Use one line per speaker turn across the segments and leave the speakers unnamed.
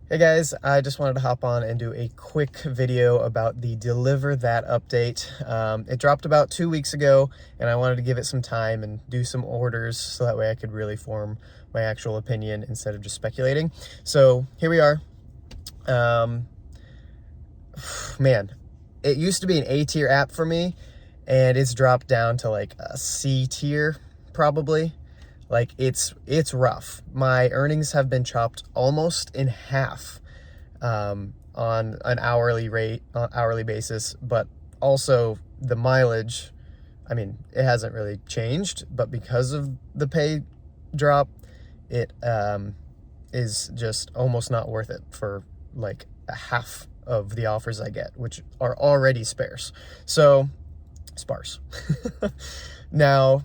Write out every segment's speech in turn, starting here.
Hey guys, I just wanted to hop on and do a quick video about the DeliverThat update. It dropped about 2 weeks ago, and I wanted to give it some time and do some orders so that way I could really form my actual opinion instead of just speculating. So here we are. Man, it used to be an A tier app for me, and it's dropped down to like a C tier probably. Like it's rough. My earnings have been chopped almost in half on an hourly basis, but also the mileage, I mean, it hasn't really changed, but because of the pay drop, it is just almost not worth it for like a half of the offers I get, which are already sparse. Now,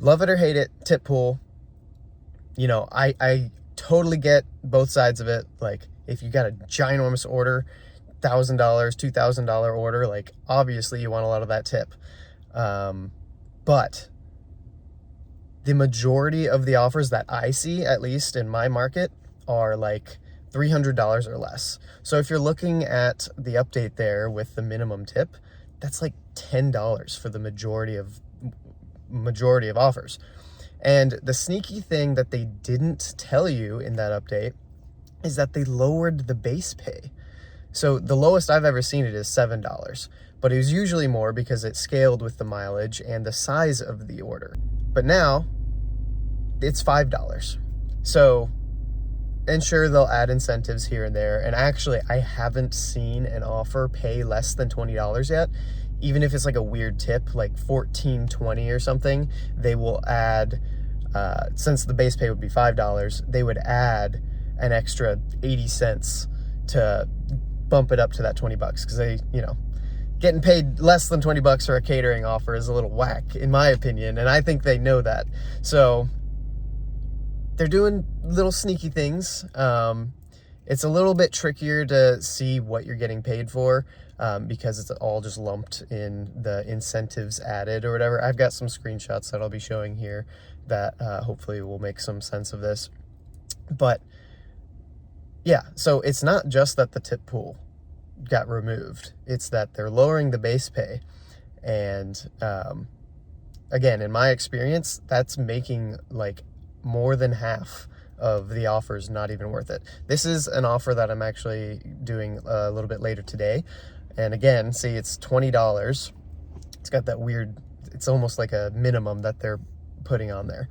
love it or hate it, tip pool. You know, I totally get both sides of it. Like, if you got a ginormous order, $1,000, $2,000 order, like, obviously you want a lot of that tip. But the majority of the offers that I see, at least in my market, are like $300 or less. So if you're looking at the update there with the minimum tip, that's like $10 for the majority of offers. And the sneaky thing that they didn't tell you in that update is that they lowered the base pay. So the lowest I've ever seen it is $7, but it was usually more because it scaled with the mileage and the size of the order. But now it's $5. So, and sure, they'll add incentives here and there. And actually, I haven't seen an offer pay less than $20 yet. Even if it's like a weird tip, like $14.20 or something, they will add, since the base pay would be $5, they would add an extra 80 cents to bump it up to that 20 bucks. Because they, you know, getting paid less than 20 bucks for a catering offer is a little whack, in my opinion. And I think they know that. So they're doing little sneaky things. It's a little bit trickier to see what you're getting paid for because it's all just lumped in the incentives added or whatever. I've got some screenshots that I'll be showing here that hopefully will make some sense of this. But yeah, so it's not just that the tip pool got removed. It's that they're lowering the base pay. And again, in my experience, that's making like more than half of the offers not even worth it. This is an offer that I'm actually doing a little bit later today. And again, see, it's $20. It's got that weird, it's almost like a minimum that they're putting on there.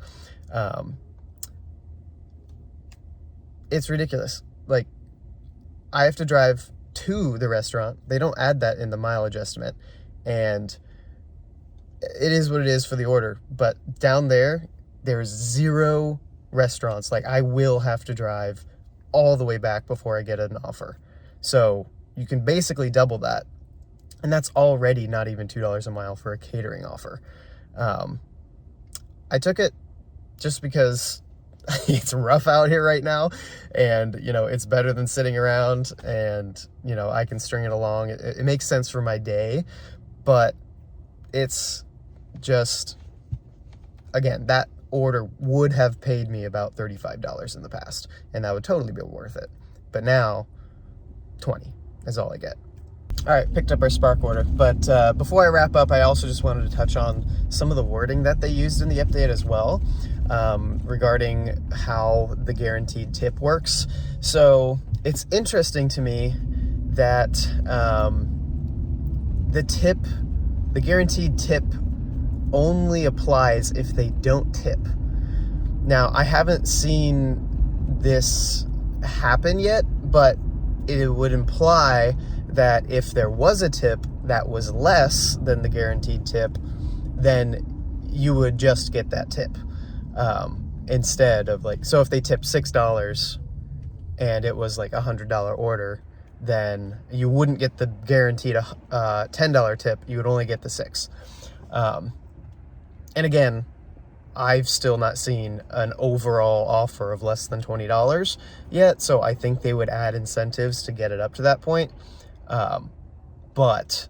It's ridiculous. Like, I have to drive to the restaurant. They don't add that in the mileage estimate. And it is what it is for the order. But down there, there's zero restaurants. Like, I will have to drive all the way back before I get an offer. So you can basically double that. And that's already not even $2 a mile for a catering offer. I took it just because it's rough out here right now. And, you know, it's better than sitting around and, you know, I can string it along. It makes sense for my day, but it's just, again, that order would have paid me about $35 in the past, and that would totally be worth it. But now, 20 is all I get. All right, picked up our Spark order. But before I wrap up, I also just wanted to touch on some of the wording that they used in the update as well, regarding how the guaranteed tip works. So it's interesting to me that the guaranteed tip only applies if they don't tip. Now, I haven't seen this happen yet, but it would imply that if there was a tip that was less than the guaranteed tip, then you would just get that tip. Instead of like, so if they tipped $6 and it was like $100 order, then you wouldn't get the guaranteed $10 tip, you would only get the $6. And again, I've still not seen an overall offer of less than $20 yet, so I think they would add incentives to get it up to that point. But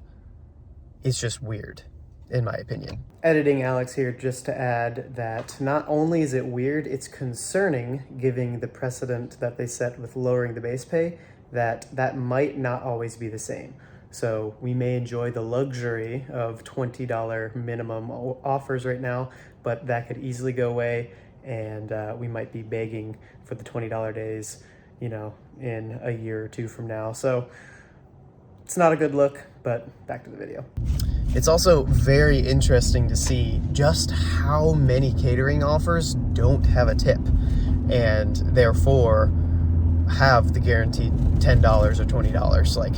it's just weird. in my opinion. Editing Alex here, just to add that not only is it weird, it's concerning, given the precedent that they set with lowering the base pay, that might not always be the same. So we may enjoy the luxury of $20 minimum offers right now, but that could easily go away, and we might be begging for the $20 days, you know, in a year or two from now. So it's not a good look, but back to the video. It's also very interesting to see just how many catering offers don't have a tip, and therefore have the guaranteed $10 or $20. Like,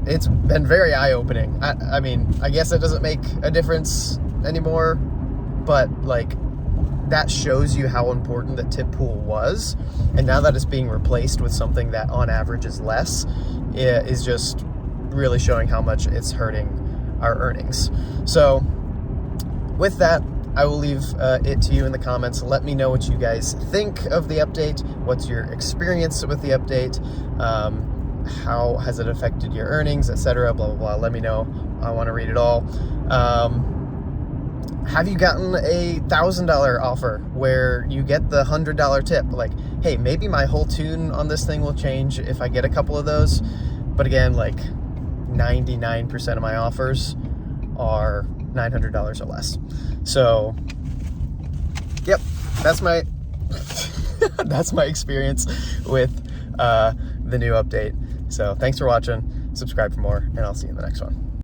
it's been very eye-opening. I mean, I guess it doesn't make a difference anymore, but like, that shows you how important the tip pool was. And now that it's being replaced with something that on average is less, it is just really showing how much it's hurting our earnings. So with that, I will leave it to you in the comments. Let me know what you guys think of the update. What's your experience with the update? How has it affected your earnings, etc. Blah, blah, blah. Let me know. I want to read it all. Have you gotten a $1,000 offer where you get the $100 tip? Like, hey, maybe my whole tune on this thing will change if I get a couple of those. But again, like 99% of my offers are $900 or less. So, yep, that's my that's my experience with the new update. So thanks for watching. Subscribe for more, and I'll see you in the next one.